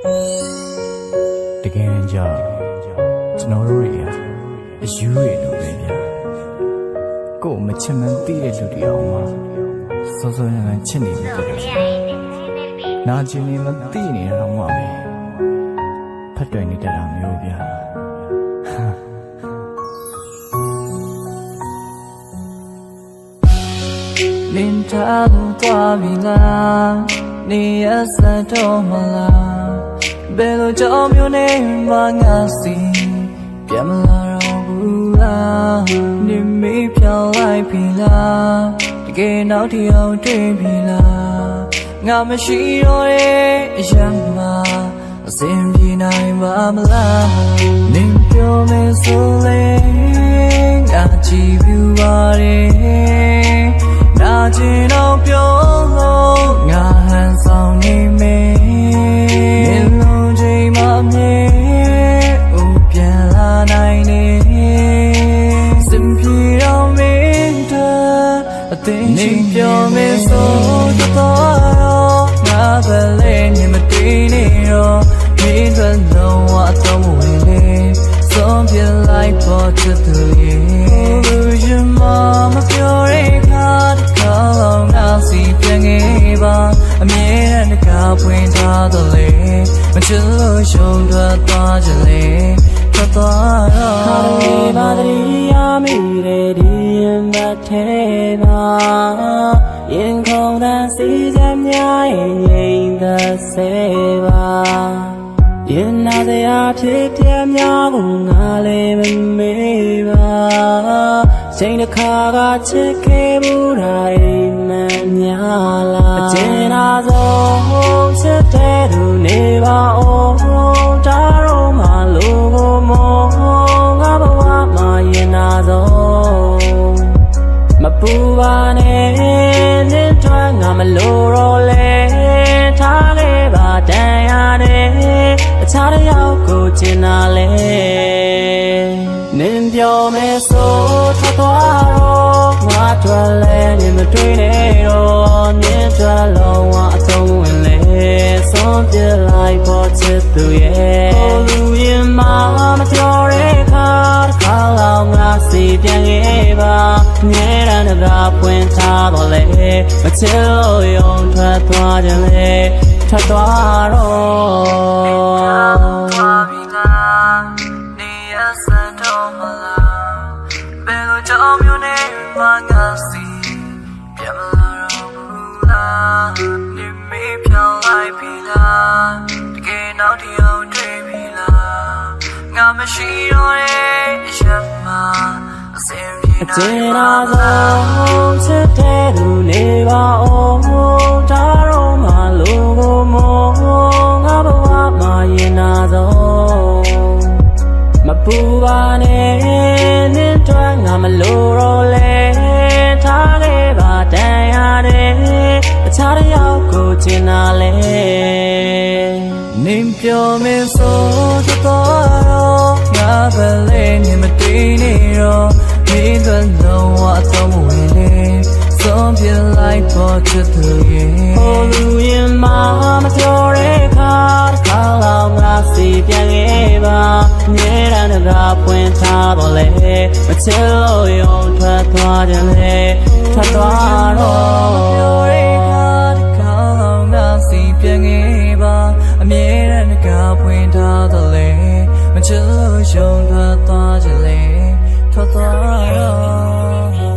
တကယ်ကြောင့်ကျွန်တော်တို့တွေအယူရလို့ပဲဗျာကို့မချင်မှန်းသိတဲ့လူတွေအောင်မှာစောစောရမ်းချစ်နေမိတယ်နာကျင်နေမသိနေတော့မှပဲဖတ်တွေ့နေတတ်တာမျိုးဗျာလင်းထားလို့သွားပြီလားနေရစတော့မလားဘယ်လိုကြောင့်မျိုးနဲ့မှငါစီပြန်မလာတော့ဘူးလားနေမေးပြောင်းလိုက်ပြီလားတကယ်နောက်တစ်ယောက်တွေ့ပြီလားငါမရှိတော့တဲ့အရာမှအစင်ပြေနိုင်ပါမလားနေပြောမယ်ဆိုလေငါကြည့်ပြီးပါတယ်နာကျင်တော့ပြောလို့ငါဟန်ဆောင်နေမယ်နေလုံးချိန်မှမြေဦးပြန်လာနိုင်နေစင်ပြေတော့မင်းတဲ့အသိနေပြောမယ်ဆိုတော့ငါပဲလေနေမတည်နေတော့မင်းတို့လုံးဝတော့မဝင်လေဆုံးပြလိုက်ပေါ်ချစ်သူရဲ့လူရှင်မမပြောရခါလောငါစီပြန်ခဲ့ပါအမြဲတမ်းတကားပွင့်ထားတော့လေမချစ်လို့ရှုံးထွက်သွားကြလေထွက်သွားတော့ခါလေးပါတည်းရမိတဲ့ဒီရင်မထဲပါရင်ခုန်တဲ့စီစမ်းများရင်ငြိမ်သက်စေပါရင်နာစရာဖြစ်ပြများကိုငါလည်းမမေ့ပါချိန်တစ်ခါကချစ်ခဲ့ဘူးတိုင်းမှများလားအကျဉ်းသာဆုံးချစ်တဲ့သူနေပါအောင်ဒါတော့မှလို့ကိုမောငါဘဝမှာရင်သာဆုံးမပူပါနဲ့နင်းတွန်းငါမလို့တော့လဲထားခဲ့ပါတန်ရတယ်အခြားတစ်ယောက်ကိုချင်တာလဲနင်းပြောမယ်ဆိုထွက်သွားတော့ငါထွက်လဲနင်းမတွေ့နဲ့တော့နင်းထွက်လုံးဝအသုံးဝင်လဲဆုံးပြလိုက်ပေါ်ချစ်သူရဲ့လူရင်မပြောတဲ့ခါတစ်ခါလောက်ငါစီပြန်ခဲ့ပါမြဲတမ်းတကားပွင့်ထားတော့လေမချစ်လို့ယုံထွက်သွားကြလေထွက်သွားတော့နေရစတော့မလားဘယ်လိုကြောင့်မျိုးနဲ့မှငါစီပြန်မလာတော့ဘူးလားနေမေးပြောင်းလိုက်ပြီလားတကယ်နောက်တစ်ယောက်တွေ့ပြီလားငါမရှိတော့တဲ့အရာမှအစင်ပြေနိုင်ပါကျင်သာဆုံးချစ်တဲ့သူနေပါအောင်ဒါတော့မှလို့ကိုမောငါဘဝမှာရင်သာဆုံးမပူပါနဲ့နင်းတွန်းငါမလို့တော့လဲထားခဲ့ပါတန်ရတယ်အခြားတစ်ယောက်ကိုချင်တာလဲနေပြောမယ်ဆိုတော့ငါပဲလေနေမတည်နေတော့မင်းတို့လုံးဝတော့မဝင်လေဆုံးပြလိုက်ပေါ်ချစ်သူရဲ့လူရင်မပြောတဲ့ခါတစ်ခါလောက်ငါစီပြန်ခဲ့ပါမြဲတမ်းတကားပွင့်ထားတော့လေမချစ်လို့ယုံထွက်သွားကြလေထွက်သွားတော့ပြောတဲ့ခါတစ်ခါလောက်ငါစီပြန်ခဲ့ပါအမြဲတမ်းတကားပွင့်ထားတော့လေမချစ်လို့ယုံထွက်သွားကြလေထွက်သွားတော့